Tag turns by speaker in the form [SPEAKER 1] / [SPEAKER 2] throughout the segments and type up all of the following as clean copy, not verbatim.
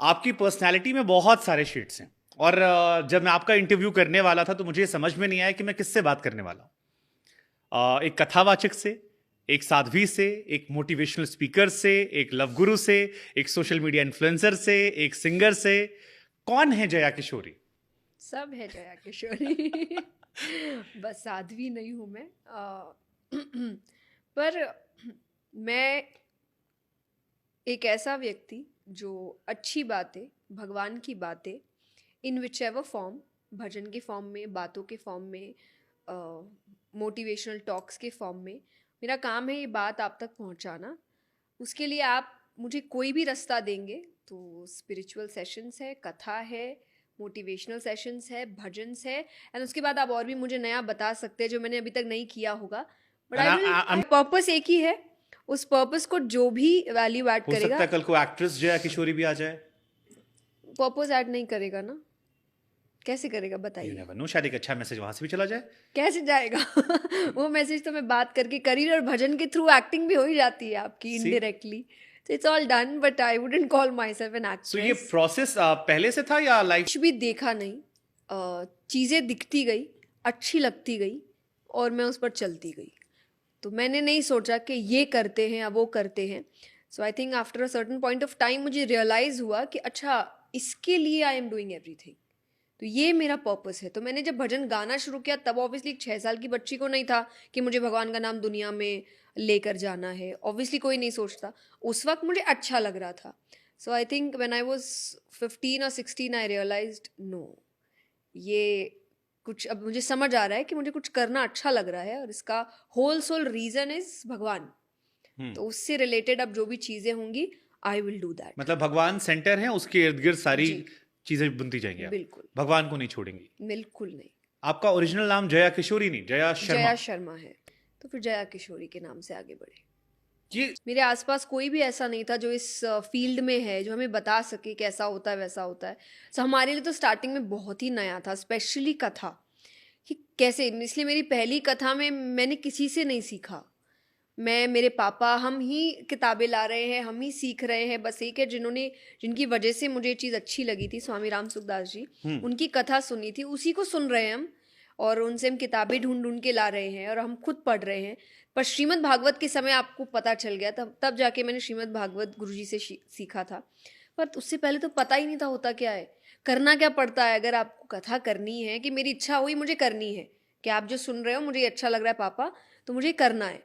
[SPEAKER 1] आपकी पर्सनैलिटी में बहुत सारे शेड्स हैं और जब मैं आपका इंटरव्यू करने वाला था तो मुझे समझ में नहीं आया कि मैं किससे बात करने वाला हूँ। एक कथावाचक से, एक साध्वी से, एक मोटिवेशनल स्पीकर से, एक लव गुरु से, एक सोशल मीडिया इन्फ्लुएंसर से, एक सिंगर से। कौन है जया किशोरी?
[SPEAKER 2] सब है जया किशोरी। बस साध्वी नहीं हूँ मैं। पर मैं एक ऐसा व्यक्ति जो अच्छी बातें, भगवान की बातें, इन विच एवर फॉर्म, भजन के फॉर्म में, बातों के फॉर्म में, मोटिवेशनल टॉक्स के फॉर्म में, मेरा काम है ये बात आप तक पहुंचाना। उसके लिए आप मुझे कोई भी रास्ता देंगे तो स्पिरिचुअल सेशंस है, कथा है, मोटिवेशनल सेशंस है, भजन्स है, एंड उसके बाद आप और भी मुझे नया बता सकते हैं जो मैंने अभी तक नहीं किया होगा। But
[SPEAKER 1] And
[SPEAKER 2] I will, purpose एक ही है। उस पर्पस को जो भी वैल्यू ऐड
[SPEAKER 1] हो सकता
[SPEAKER 2] करेगा,
[SPEAKER 1] है कल को एक्ट्रेस जया किशोरी भी आ जाए।
[SPEAKER 2] पर्पस ऐड नहीं करेगा ना, कैसे करेगा
[SPEAKER 1] यू
[SPEAKER 2] बताइए?
[SPEAKER 1] नेवर नो, शायद एक अच्छा मैसेज वहां से भी चला जाए।
[SPEAKER 2] कैसे जाएगा? वो मैसेज तो मैं बात करके, करियर और भजन के थ्रू एक्टिंग भी हो ही जाती है आपकी
[SPEAKER 1] See?
[SPEAKER 2] Indirectly. So it's all done, but I wouldn't call myself an
[SPEAKER 1] सो ये
[SPEAKER 2] actress.
[SPEAKER 1] प्रोसेस पहले से था या लाइक?
[SPEAKER 2] कुछ भी देखा नहीं, चीज़ें दिखती गई, अच्छी लगती गई और मैं उस पर चलती गई। तो मैंने नहीं सोचा कि ये करते हैं या वो करते हैं। So I think after a certain point of time मुझे रियलाइज़ हुआ कि अच्छा, इसके लिए आई एम डूइंग एवरीथिंग, तो ये मेरा पर्पस है। तो मैंने जब भजन गाना शुरू किया तब ऑब्वियसली 6 साल की बच्ची को नहीं था कि मुझे भगवान का नाम दुनिया में लेकर जाना है। ऑब्वियसली कोई नहीं सोचता। उस वक्त मुझे अच्छा लग रहा था। So I think when I was 15 और 16 आई रियलाइज्ड नो, ये कुछ अब मुझे समझ आ रहा है कि मुझे कुछ करना अच्छा लग रहा है और इसका होल सोल रीजन इज भगवान। तो उससे रिलेटेड अब जो भी चीज़ें होंगी आई विल डू दैट।
[SPEAKER 1] मतलब भगवान सेंटर है, उसके इर्द गिर्द सारी
[SPEAKER 2] जी,
[SPEAKER 1] चीजें बुनती जाएंगी आप।
[SPEAKER 2] बिल्कुल
[SPEAKER 1] भगवान को नहीं छोड़ेंगी।
[SPEAKER 2] बिल्कुल नहीं।
[SPEAKER 1] आपका ओरिजिनल नाम जया किशोरी नहीं, जया शर्मा।
[SPEAKER 2] जया शर्मा है, तो फिर जया किशोरी के नाम से आगे बढ़े।
[SPEAKER 1] ये
[SPEAKER 2] मेरे आसपास कोई भी ऐसा नहीं था जो इस फील्ड में है, जो हमें बता सके कि ऐसा होता है वैसा होता है। सो हमारे लिए तो स्टार्टिंग में बहुत ही नया था, स्पेशली कथा, कि कैसे, इसलिए मेरी पहली कथा में मैंने किसी से नहीं सीखा। मैं, मेरे पापा, हम ही किताबें ला रहे हैं, हम ही सीख रहे हैं। बस एक है जिनकी वजह से मुझे ये चीज़ अच्छी लगी थी, स्वामी राम सुखदास जी, उनकी कथा सुनी थी, उसी को सुन रहे हैं हम, और उनसे हम किताबें ढूंढ ढूंढ के ला रहे हैं और हम खुद पढ़ रहे हैं। पर श्रीमद् भागवत के समय आपको पता चल गया, तब जाके मैंने श्रीमद् भागवत गुरुजी से सीखा था। पर उससे पहले तो पता ही नहीं था होता क्या है, करना क्या पड़ता है। अगर आपको कथा करनी है, कि मेरी इच्छा हुई मुझे करनी है, कि आप जो सुन रहे हो मुझे अच्छा लग रहा है पापा, तो मुझे करना है।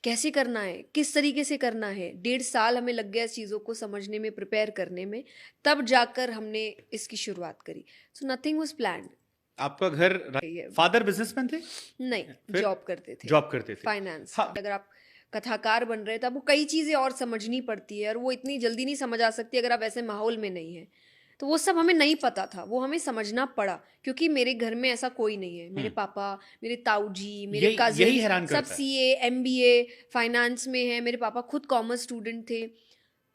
[SPEAKER 2] कैसे करना है, किस तरीके से करना है, 1.5 साल हमें लग गया इस चीज़ों को समझने में, प्रिपेयर करने में। तब जाकर हमने इसकी शुरुआत करी। So nothing was planned.
[SPEAKER 1] आपका घर, फादर बिजनेसमैन थे?
[SPEAKER 2] नहीं, जॉब करते थे,
[SPEAKER 1] जॉब करते थे
[SPEAKER 2] फाइनेंस।
[SPEAKER 1] हाँ।
[SPEAKER 2] अगर आप कथाकार बन रहे थे, आपको कई चीज़ें और समझनी पड़ती है और वो इतनी जल्दी नहीं समझ आ सकती अगर आप ऐसे माहौल में नहीं है। तो वो सब हमें नहीं पता था, वो हमें समझना पड़ा, क्योंकि मेरे घर में ऐसा कोई नहीं है। मेरे पापा, मेरे ताऊ जी, मेरे
[SPEAKER 1] यही हैरान
[SPEAKER 2] कजिन सब
[SPEAKER 1] करता है।
[SPEAKER 2] सीए, एमबीए, फाइनेंस में है। मेरे पापा खुद कॉमर्स स्टूडेंट थे,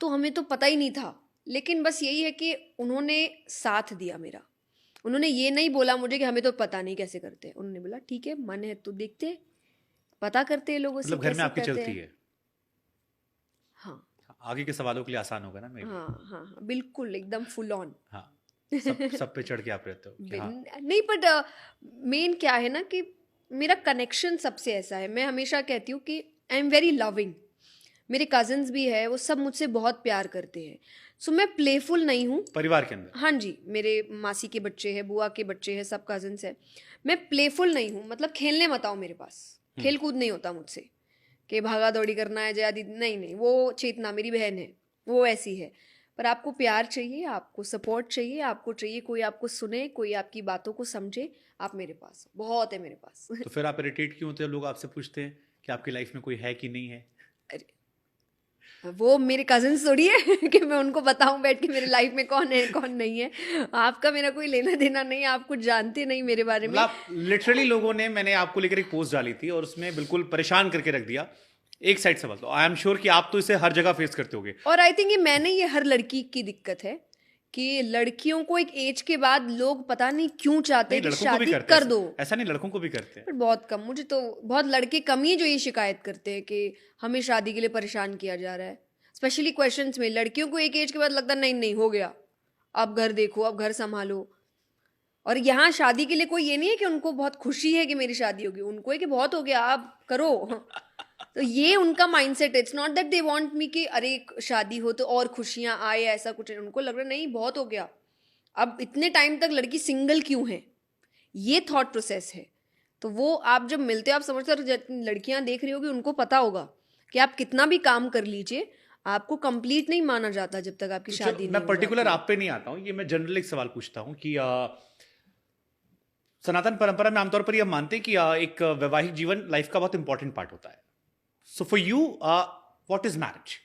[SPEAKER 2] तो हमें तो पता ही नहीं था। लेकिन बस यही है कि उन्होंने साथ दिया मेरा। उन्होंने ये नहीं बोला मुझे कि हमें तो पता नहीं कैसे करते हैं। उन्होंने बोला ठीक है, मन है तो देखते हैं, पता करते हैं लोगों से
[SPEAKER 1] मतलब घर में
[SPEAKER 2] कैसे
[SPEAKER 1] आपकी
[SPEAKER 2] करते
[SPEAKER 1] चलती
[SPEAKER 2] हैं।
[SPEAKER 1] है।
[SPEAKER 2] हाँ
[SPEAKER 1] आगे के सवालों के लिए आसान होगा ना, मे बी।
[SPEAKER 2] हाँ हाँ हाँ, बिल्कुल एकदम फुल ऑन।
[SPEAKER 1] हाँ, सब पे चढ़ के आप रहते हो कि हाँ।
[SPEAKER 2] नहीं, बट मेन क्या है ना कि मेरा कनेक्शन सबसे ऐसा है। मैं हमेशा कहती हूँ कि आई एम वेरी लविंग। मेरे कजन्स भी है, वो सब मुझसे बहुत प्यार करते हैं। सो मैं प्लेफुल नहीं हूँ
[SPEAKER 1] परिवार के अंदर
[SPEAKER 2] हाँ जी, मेरे मासी के बच्चे हैं, बुआ के बच्चे हैं, सब कजन्स हैं। मैं प्लेफुल नहीं हूँ, मतलब खेलने मत आओ मेरे पास, खेल कूद नहीं होता मुझसे कि भागा दौड़ी करना है जया दीदी, नहीं नहीं, वो चेतना मेरी बहन है, वो ऐसी है। पर आपको प्यार चाहिए, आपको सपोर्ट चाहिए, आपको चाहिए कोई आपको सुने, कोई आपकी बातों को समझे, आप मेरे पास बहुत है, मेरे पास।
[SPEAKER 1] तो फिर आप इरिटेट क्यों होते हैं? लोग आपसे पूछते हैं कि आपकी लाइफ में कोई है कि नहीं है।
[SPEAKER 2] अरे, वो मेरे कजिन्स थोड़ी है कि मैं उनको बताऊं बैठ के मेरे लाइफ में कौन है कौन नहीं है। आपका मेरा कोई लेना देना नहीं, आप कुछ जानते नहीं मेरे बारे में।
[SPEAKER 1] मतलब आप लिटरली, लोगों ने, मैंने आपको लेकर एक पोस्ट डाली थी और उसमें बिल्कुल परेशान करके रख दिया एक साइड सवाल। तो आई एम श्योर कि आप तो इसे हर जगह फेस करते होगे।
[SPEAKER 2] और आई थिंक ये हर लड़की की दिक्कत है कि लड़कियों को एक एज के बाद लोग पता नहीं क्यों चाहते हैं कि
[SPEAKER 1] लड़कों को भी
[SPEAKER 2] शादी
[SPEAKER 1] करते हैं
[SPEAKER 2] कर दो।
[SPEAKER 1] ऐसा नहीं, लड़कों को भी करते हैं।
[SPEAKER 2] पर बहुत कम, मुझे तो बहुत लड़के कम ही जो ये शिकायत करते हैं कि हमें शादी के लिए परेशान किया जा रहा है। स्पेशली क्वेश्चंस में लड़कियों को एक एज के बाद लगता है नहीं नहीं हो गया, अब घर देखो, अब घर संभालो। और यहाँ शादी के लिए कोई ये नहीं है कि उनको बहुत खुशी है कि मेरी शादी होगी, उनको है कि बहुत हो गया, आप करो। तो ये उनका माइंडसेट है। It's not that they want me कि अरे शादी हो तो और खुशियां आए, ऐसा कुछ नहीं। उनको लग रहा है नहीं बहुत हो गया, अब इतने टाइम तक लड़की सिंगल क्यों है, ये थॉट प्रोसेस है। तो वो आप जब मिलते हो आप समझते हो, लड़कियां देख रही होगी उनको पता होगा कि आप कितना भी काम कर लीजिए, आपको कंप्लीट नहीं माना जाता जब तक आपकी
[SPEAKER 1] तो
[SPEAKER 2] शादी
[SPEAKER 1] चलो,
[SPEAKER 2] नहीं
[SPEAKER 1] मैं
[SPEAKER 2] हो
[SPEAKER 1] पर्टिकुलर
[SPEAKER 2] जाती है।
[SPEAKER 1] आप पे नहीं आता हूं, ये मैं जनरल एक सवाल पूछता हूं कि सनातन परंपरा में आमतौर पर यह मानते हैं कि एक वैवाहिक जीवन लाइफ का बहुत इंपॉर्टेंट पार्ट होता है। So for you what is marriage?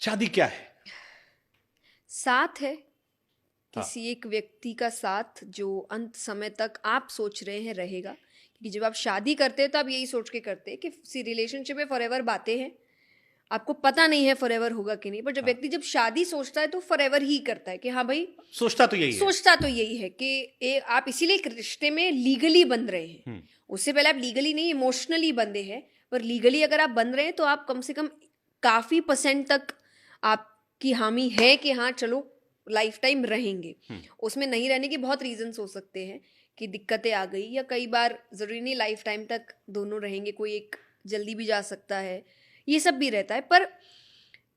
[SPEAKER 1] शादी क्या है?
[SPEAKER 2] साथ है,
[SPEAKER 1] हाँ।
[SPEAKER 2] किसी एक व्यक्ति का साथ जो अंत समय तक आप सोच रहे हैं रहेगा। क्योंकि जब आप शादी करते हैं तो आप यही सोच के करते हैं कि रिलेशनशिप में फॉरएवर बातें हैं, आपको पता नहीं है फॉरएवर होगा कि नहीं। पर जब
[SPEAKER 1] हाँ।
[SPEAKER 2] व्यक्ति जब शादी सोचता है तो फॉरएवर ही करता है कि हाँ भाई,
[SPEAKER 1] सोचता तो यही है।
[SPEAKER 2] सोचता तो यही है कि आप इसीलिए एक रिश्ते में लीगली बंध रहे हैं। उससे पहले आप लीगली नहीं इमोशनली बंधे हैं, पर लीगली अगर आप बंध रहे हैं तो आप कम से कम काफी % तक आपकी हामी है कि हाँ चलो लाइफ टाइम रहेंगे। उसमें नहीं रहने के बहुत रीजंस हो सकते हैं कि दिक्कतें आ गई, या कई बार जरूरी नहीं लाइफ टाइम तक दोनों रहेंगे, कोई एक जल्दी भी जा सकता है, ये सब भी रहता है। पर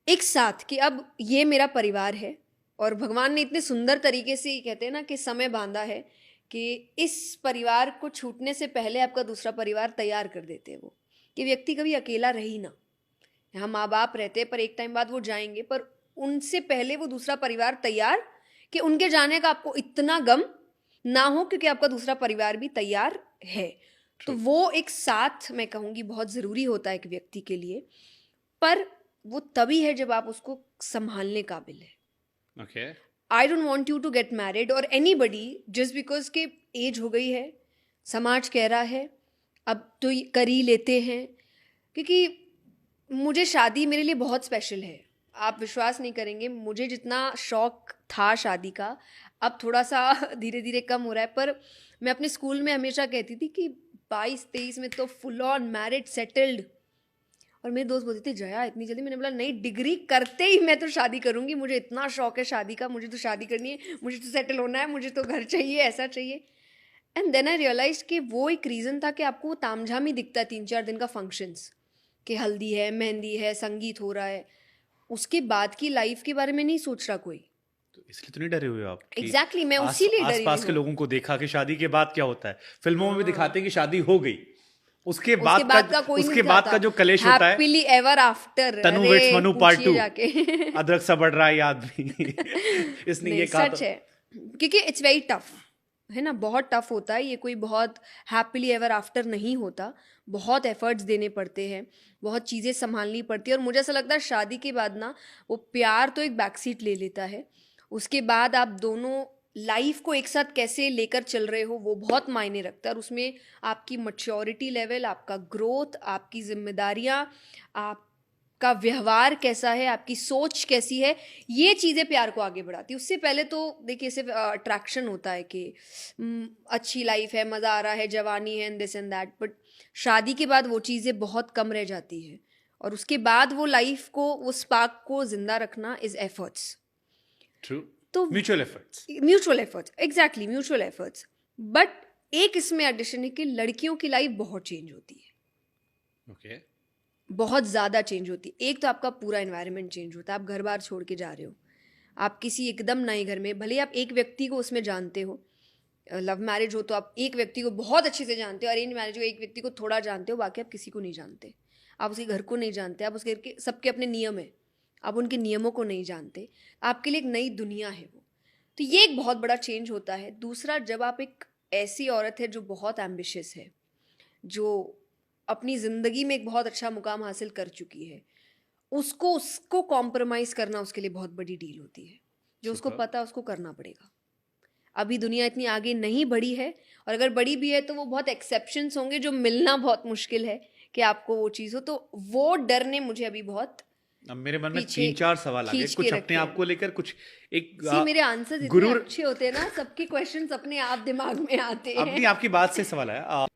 [SPEAKER 2] एक साथ कि अब ये मेरा परिवार है, और भगवान ने इतने सुंदर तरीके से ये कहते हैं ना कि समय बांधा है कि इस परिवार को छूटने से पहले आपका दूसरा परिवार तैयार कर देते हैं वो, कि व्यक्ति कभी अकेला रही ना। यहाँ माँ बाप रहते हैं पर एक टाइम बाद वो जाएंगे, पर उनसे पहले वो दूसरा परिवार तैयार कि उनके जाने का आपको इतना गम ना हो, क्योंकि आपका दूसरा परिवार भी तैयार है। तो वो एक साथ मैं कहूँगी बहुत ज़रूरी होता है एक व्यक्ति के लिए, पर वो तभी है जब आप उसको संभालने काबिल है।
[SPEAKER 1] Okay.
[SPEAKER 2] I don't want you to get married और एनी बडी जस्ट बिकॉज के एज हो गई है, समाज कह रहा है अब तो कर ही लेते हैं। क्योंकि मुझे शादी मेरे लिए बहुत स्पेशल है। आप विश्वास नहीं करेंगे, मुझे जितना शौक था शादी का अब थोड़ा सा धीरे धीरे कम हो रहा है। पर मैं अपने स्कूल में हमेशा कहती थी कि 22-23 में तो फुल ऑन मैरिड सेटल्ड, और मेरे दोस्त बोलते थे जया इतनी जल्दी। मैंने बोला नहीं, डिग्री करते ही मैं तो शादी करूंगी, मुझे इतना शौक है शादी का, मुझे तो शादी करनी है, मुझे तो सेटल होना है, मुझे तो घर चाहिए, ऐसा चाहिए। एंड देन आई रियलाइज कि वो एक रीज़न था कि आपको वो तामझाम ही दिखता है 3-4 दिन का फंक्शंस, कि हल्दी है, मेहंदी है, संगीत हो रहा है, उसके बाद की लाइफ के बारे में नहीं सोच रहा कोई।
[SPEAKER 1] तो इसलिए तो नहीं डरे हुए आप कि
[SPEAKER 2] एग्जैक्टली मैं उसीलिए डरी
[SPEAKER 1] आसपास
[SPEAKER 2] हुई
[SPEAKER 1] के
[SPEAKER 2] हूँ।
[SPEAKER 1] लोगों को देखा कि शादी के बाद क्या होता है, फिल्मों में भी
[SPEAKER 2] हाँ।
[SPEAKER 1] दिखाते हैं कि शादी हो गई, उसके
[SPEAKER 2] उसके
[SPEAKER 1] बाद
[SPEAKER 2] बाद का कोई नहीं
[SPEAKER 1] उसके बाद
[SPEAKER 2] चाहता।
[SPEAKER 1] का जो कलेश होता है,
[SPEAKER 2] हैप्पीली एवर आफ्टर,
[SPEAKER 1] तनु
[SPEAKER 2] अरे
[SPEAKER 1] वेट्स मनु पार्ट
[SPEAKER 2] पूछिए
[SPEAKER 1] 2,
[SPEAKER 2] जाके।
[SPEAKER 1] अदरक सा बढ़ रहा है ये आदमी। इसने
[SPEAKER 2] नहीं
[SPEAKER 1] ये कहा
[SPEAKER 2] सच है, क्योंकि इट्स वेरी टफ है ना, बहुत टफ होता है ये, कोई बहुत हैप्पीली एवर आफ्टर नहीं होता, बहुत एफर्ट्स देने पड़ते हैं, बहुत चीज़ें संभालनी पड़ती है। और मुझे ऐसा लगता है शादी के बाद ना वो प्यार तो एक बैकसीट ले लेता है, उसके बाद आप दोनों लाइफ को एक साथ कैसे लेकर चल रहे हो वो बहुत मायने रखता है। और उसमें आपकी मैच्योरिटी लेवल, आपका ग्रोथ, आपकी जिम्मेदारियाँ, आपका व्यवहार कैसा है, आपकी सोच कैसी है, ये चीज़ें प्यार को आगे बढ़ाती है। उससे पहले तो देखिए सिर्फ अट्रैक्शन होता है कि अच्छी लाइफ है, मज़ा आ रहा है, जवानी है, दिस एंड दैट, बट शादी के बाद वो चीज़ें बहुत कम रह जाती है। और उसके बाद वो लाइफ को, वो स्पार्क को जिंदा रखना इज एफर्ट्स।
[SPEAKER 1] ट्रू,
[SPEAKER 2] तो
[SPEAKER 1] mutual efforts.
[SPEAKER 2] Mutual efforts, exactly mutual efforts. But एक इसमें एडिशन है कि लड़कियों की लाइफ बहुत चेंज होती है।
[SPEAKER 1] ओके।
[SPEAKER 2] बहुत ज़्यादा चेंज होती है। एक तो आपका पूरा एनवायरनमेंट चेंज होता है, आप घर बार छोड़ के जा रहे हो, आप किसी एकदम नए घर में, भले आप एक व्यक्ति को उसमें जानते हो, लव मैरिज हो तो आप एक व्यक्ति को बहुत अच्छे से जानते हो, अरेंज मैरिज हो एक व्यक्ति को थोड़ा जानते हो, बाकी आप किसी को नहीं जानते, आप उसके घर को नहीं जानते, आप उसके घर के, सबके अपने नियम है, आप उनके नियमों को नहीं जानते, आपके लिए एक नई दुनिया है वो। तो ये एक बहुत बड़ा चेंज होता है। दूसरा, जब आप एक ऐसी औरत है जो बहुत एम्बिशियस है, जो अपनी ज़िंदगी में एक बहुत अच्छा मुकाम हासिल कर चुकी है, उसको कॉम्प्रोमाइज़ करना उसके लिए बहुत बड़ी डील होती है। जो उसको पता है उसको करना पड़ेगा। अभी दुनिया इतनी आगे नहीं बढ़ी है, और अगर बढ़ी भी है तो वो बहुत एक्सेप्शंस होंगे जो मिलना बहुत मुश्किल है कि आपको वो चीज़ हो। तो वो डर ने मुझे अभी बहुत
[SPEAKER 1] अब मेरे मन में
[SPEAKER 2] पीछे
[SPEAKER 1] 3-4 सवाल आ गए,
[SPEAKER 2] खींच के
[SPEAKER 1] कुछ अपने
[SPEAKER 2] रखे
[SPEAKER 1] आप
[SPEAKER 2] हैं।
[SPEAKER 1] को लेकर, कुछ एक
[SPEAKER 2] सी मेरे आंसर्स इतने
[SPEAKER 1] गुरूर
[SPEAKER 2] अच्छे होते हैं ना, सबके क्वेश्चंस अपने आप दिमाग में आते हैं।
[SPEAKER 1] अपनी आपकी बात से सवाल आया।